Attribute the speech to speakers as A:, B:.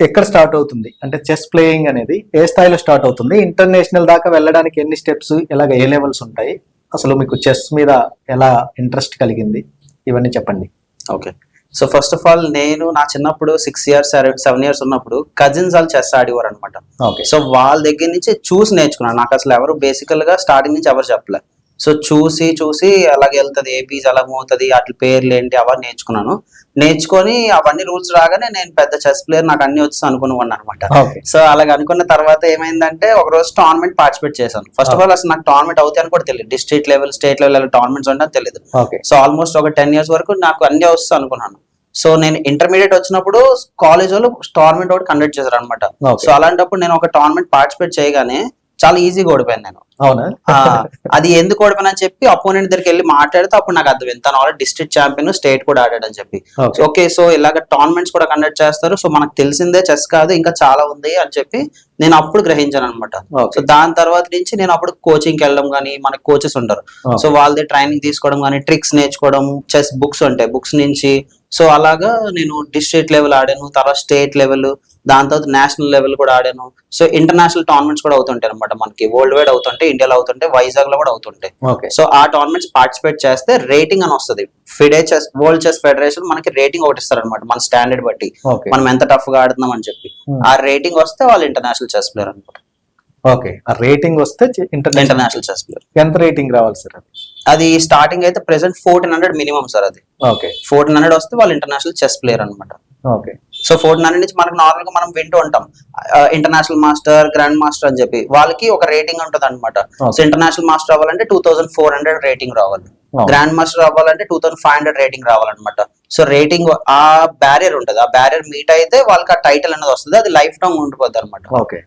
A: ఎక్కడ స్టార్ట్ అవుతుంది అంటే చెస్ ప్లేయింగ్ అనేది ఏ స్థాయిలో స్టార్ట్ అవుతుంది, ఇంటర్నేషనల్ దాకా వెళ్ళడానికి ఎన్ని స్టెప్స్, ఇలాగ ఏ లెవెల్స్ ఉంటాయి, అసలు మీకు చెస్ మీద ఎలా ఇంట్రెస్ట్ కలిగింది, ఇవన్నీ చెప్పండి.
B: Okay. So first of all నేను నా చిన్నప్పుడు 6 years 7 years ఉన్నప్పుడు కజిన్స్ వాళ్ళు చెస్ ఆడేవారు అనమాట.
A: ఓకే.
B: సో వాళ్ళ దగ్గర నుంచి చూసి నేర్చుకున్నాను. నాకు అసలు ఎవరు బేసికల్ గా స్టార్టింగ్ నుంచి ఎవరు చెప్పలే. సో చూసి అలాగే వెళ్తుంది, ఏపీస్ ఎలా అవుతుంది, అట్ల పేర్లు ఏంటి అవన్నీ నేర్చుకున్నాను. నేర్చుకొని అవన్నీ రూల్స్ రాగానే నేను పెద్ద చెస్ ప్లేయర్, నాకు అన్ని వచ్చి అనుకున్నాను అనమాట.
A: ఓకే.
B: సో అలాగ అనుకున్న తర్వాత ఏమైందంటే ఒక రోజు టోర్నమెంట్ పార్టిసిపేట్ చేశాను. ఫస్ట్ ఆఫ్ ఆల్ అసలు నాకు టోర్నమెంట్ అవుతాయని కూడా తెలియదు. District level, state level tournaments ఉంటాయని తెలియదు.
A: ఓకే.
B: సో ఆల్మోస్ట్ ఒక 10 years వరకు నాకు అన్ని వస్తాయి అనుకున్నాను. సో నేను ఇంటర్మీడియట్ వచ్చినప్పుడు కాలేజ్ వాళ్ళు టోర్నమెంట్ ఒకటి కండక్ట్ చేశారు అనమాట. సో అలాంటప్పుడు నేను ఒక టోర్నమెంట్ పార్టిసిపేట్ చేయగానే చాలా ఈజీగా ఓడిపోయాను నేను.
A: అవునా?
B: అది ఎందుకు ఓడిపోయానని చెప్పి అపోనెంట్ దగ్గరికి వెళ్ళి మాట్లాడితే అప్పుడు నాకు అర్థం తను ఆల్రెడీ డిస్ట్రిక్ట్ ఛాంపియన్, స్టేట్ కూడా ఆడాడని చెప్పి. ఓకే, సో ఇలాగ టోర్నమెంట్స్ కూడా కండక్ట్ చేస్తారు, సో మనకు తెలిసిందే చెస్ కాదు ఇంకా చాలా ఉంది అని చెప్పి నేను అప్పుడు గ్రహించాను అనమాట. సో దాని తర్వాత నుంచి నేను అప్పుడు కోచింగ్కి వెళ్ళడం కానీ, మనకి కోచెస్ ఉంటారు, సో వాళ్ళది ట్రైనింగ్ తీసుకోవడం కానీ, ట్రిక్స్ నేర్చుకోవడం, చెస్ బుక్స్ ఉంటాయి, బుక్స్ నుంచి. సో అలాగా నేను డిస్ట్రిక్ట్ లెవెల్ ఆడాను, తర్వాత స్టేట్ లెవెల్, దాని తర్వాత నేషనల్ లెవెల్ కూడా ఆడాను. సో ఇంటర్నేషనల్ టోర్నమెంట్స్ కూడా అవుతుంటాయి అనమాట, మనకి వరల్డ్ వైడ్ అవుతుంటాయి, ఇండియాలో అవుతుంటాయి, వైజాగ్ లో కూడా అవుతుంటాయి. సో ఆ టోర్నమెంట్స్ పార్టిసిపేట్ చేస్తే రేటింగ్ అని వస్తుంది. FIDE chess, world chess federation మనకి రేటింగ్ ఒకటి ఇస్తారు అనమాట, మన స్టాండర్డ్ బట్టి మనం ఎంత టఫ్ గా ఆడుతున్నాం అని చెప్పి. ఆ రేటింగ్ వస్తే వాళ్ళు ఇంటర్నేషనల్ చెస్ ప్లేయర్ అనమాట.
A: ఓకే. ఆ రేటింగ్ వస్తే
B: ఇంటర్నేషనల్ చెస్ ప్లేయర్.
A: ఎంత రేటింగ్ రావాలి సార్?
B: అది స్టార్టింగ్ అయితే ప్రెసెంట్ 1400 మినిమం సార్. అది
A: ఓకే.
B: 1400 వస్తే వాళ్ళు ఇంటర్నేషనల్ చెస్ ప్లేయర్ అనమాట.
A: ఓకే.
B: సో 1400 నుంచి మనకు నార్మల్ గా మనం వింటూ ఉంటాం ఇంటర్నేషనల్ మాస్టర్, గ్రాండ్ మాస్టర్ అని చెప్పి, వాళ్ళకి ఒక రేటింగ్ ఉంటుంది అనమాట. సో ఇంటర్నేషనల్ మాస్టర్ అవ్వాలంటే 2400 రేటింగ్ రావాలి, గ్రాండ్ మాస్టర్ అవ్వాలంటే 2500 రేటింగ్ రావాలన్నమాట. సో రేటింగ్ ఆ బ్యారియర్ ఉంటుంది, ఆ బ్యారియర్ మీట్ అయితే వాళ్ళకి ఆ టైటిల్ అనేది వస్తుంది, అది లైఫ్ టైం ఉండిపోద్ది అనమాట.
A: ఓకే.